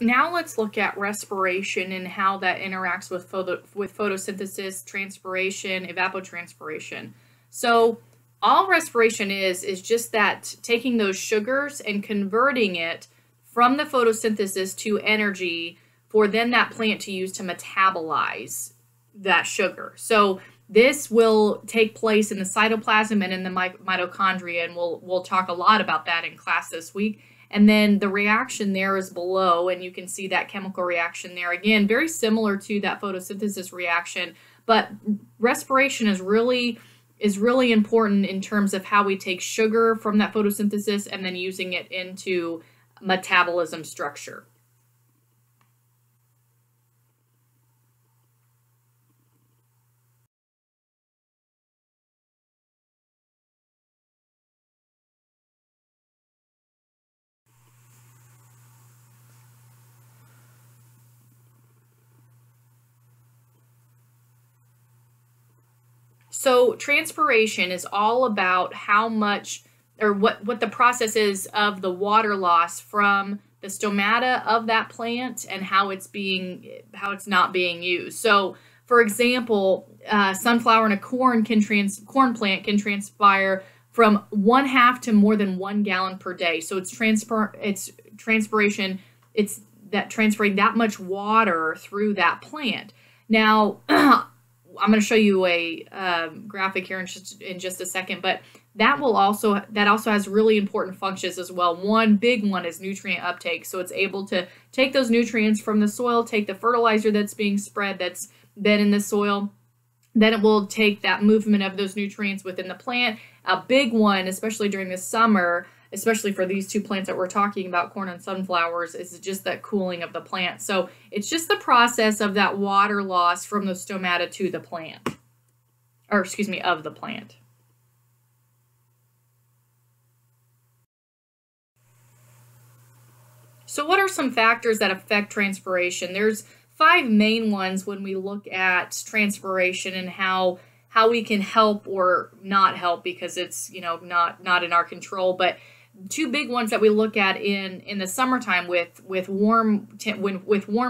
now let's look at respiration and how that interacts with photosynthesis, transpiration, evapotranspiration. So all respiration is just that taking those sugars and converting it from the photosynthesis to energy for then that plant to use to metabolize that sugar. So this will take place in the cytoplasm and in the mitochondria, and we'll talk a lot about that in class this week. And then the reaction there is below, and you can see that chemical reaction there. Again, very similar to that photosynthesis reaction, but respiration is really important in terms of how we take sugar from that photosynthesis and then using it into metabolism structure. So transpiration is all about how much or what the process is of the water loss from the stomata of that plant and how it's not being used. So for example, sunflower and a corn plant can transpire from 1/2 to more than 1 gallon per day. So it's transpiration. It's that transferring that much water through that plant. Now, I'm going to show you a graphic here in just a second, but that also has really important functions as well. One big one is nutrient uptake. So it's able to take those nutrients from the soil, take the fertilizer that's being spread that's been in the soil. Then it will take that movement of those nutrients within the plant. A big one, especially during the summer, especially for these two plants that we're talking about, corn and sunflowers, is just that cooling of the plant. So it's just the process of that water loss from the stomata to the plant, or excuse me, of the plant. So what are some factors that affect transpiration? There's 5 main ones when we look at transpiration and how we can help or not help, because it's not in our control. But 2 big ones that we look at in the summertime with warm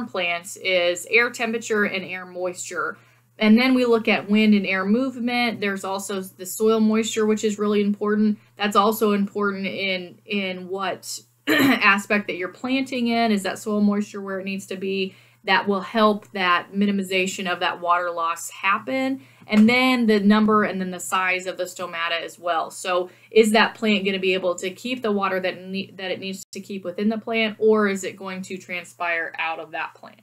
plants is air temperature and air moisture. And then we look at wind and air movement. There's also the soil moisture, which is really important. That's also important in what aspect that you're planting in. Is that soil moisture where it needs to be? That will help that minimization of that water loss happen. And then the number and then the size of the stomata as well. So is that plant going to be able to keep the water that it needs to keep within the plant, or is it going to transpire out of that plant?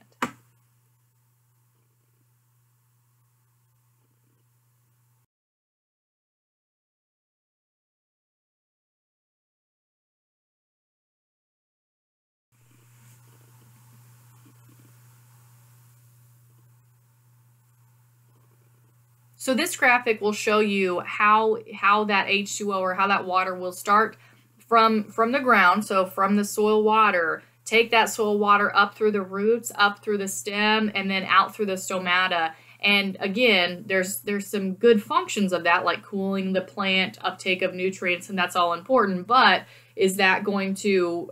So this graphic will show you how that H2O, or how that water will start from the ground, so from the soil water, take that soil water up through the roots, up through the stem, and then out through the stomata. And again, there's some good functions of that, like cooling the plant, uptake of nutrients, and that's all important. But is that going to,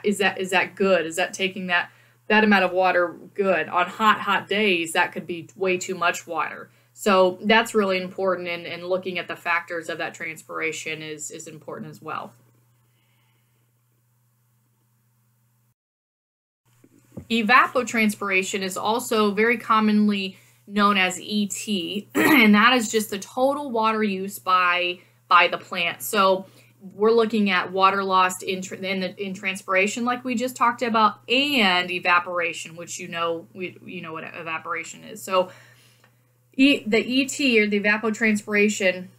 is that good? Is that taking that amount of water good? On hot days, that could be way too much water. So that's really important, and looking at the factors of that transpiration is important as well. Evapotranspiration is also very commonly known as ET, and that is just the total water use by the plant. So we're looking at water lost in transpiration, like we just talked about, and evaporation, which you know what evaporation is. So the ET, or the evapotranspiration,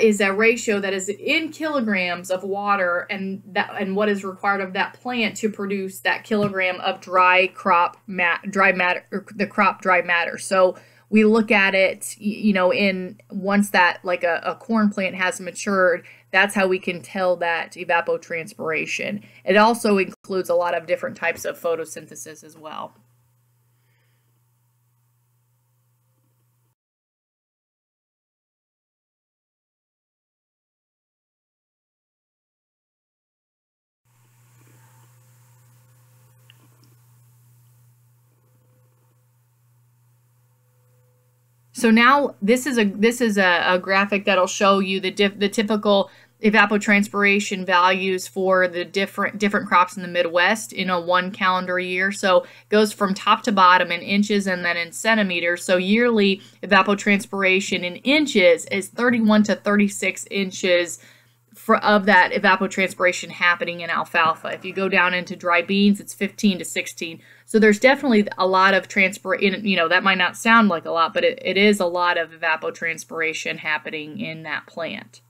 is a ratio that is in kilograms of water, and what is required of that plant to produce that kilogram of dry matter, or the crop dry matter. So we look at it, in once that, like a corn plant has matured, that's how we can tell that evapotranspiration. It also includes a lot of different types of photosynthesis as well. So now this is a graphic that'll show you the typical evapotranspiration values for the different crops in the Midwest in a 1 calendar year. So it goes from top to bottom in inches and then in centimeters. So yearly evapotranspiration in inches is 31 to 36 inches of that evapotranspiration happening in alfalfa. If you go down into dry beans, it's 15 to 16. So there's definitely a lot of that might not sound like a lot, but it is a lot of evapotranspiration happening in that plant.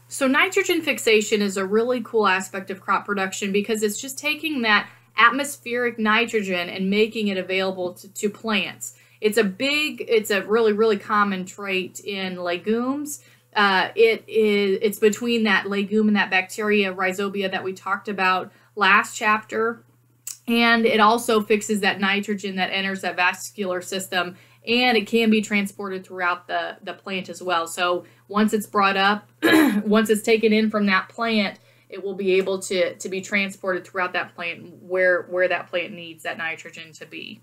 So nitrogen fixation is a really cool aspect of crop production because it's just taking that atmospheric nitrogen and making it available to plants. It's a really, really common trait in legumes. It's between that legume and that bacteria, rhizobia, that we talked about last chapter. And it also fixes that nitrogen that enters that vascular system, and it can be transported throughout the plant as well. So once it's brought up, once it's taken in from that plant, it will be able to be transported throughout that plant where that plant needs that nitrogen to be.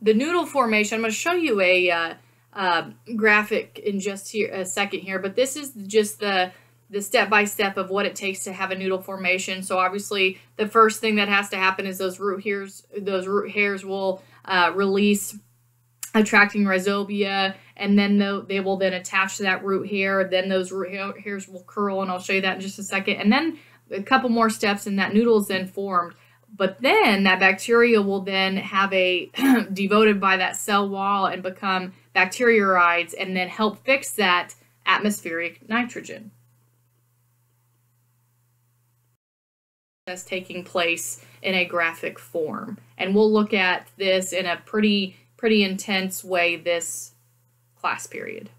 The noodle formation, I'm going to show you a graphic in just a second here, but this is just the step-by-step of what it takes to have a noodle formation. So obviously the first thing that has to happen is those root hairs will release attracting rhizobia, and then they will then attach to that root hair. Then those root hairs will curl, and I'll show you that in just a second. And then a couple more steps, and that noodle is then formed. But then that bacteria will then have devoted by that cell wall and become bacteriorides and then help fix that atmospheric nitrogen. That's taking place in a graphic form. And we'll look at this in a pretty intense way this class period.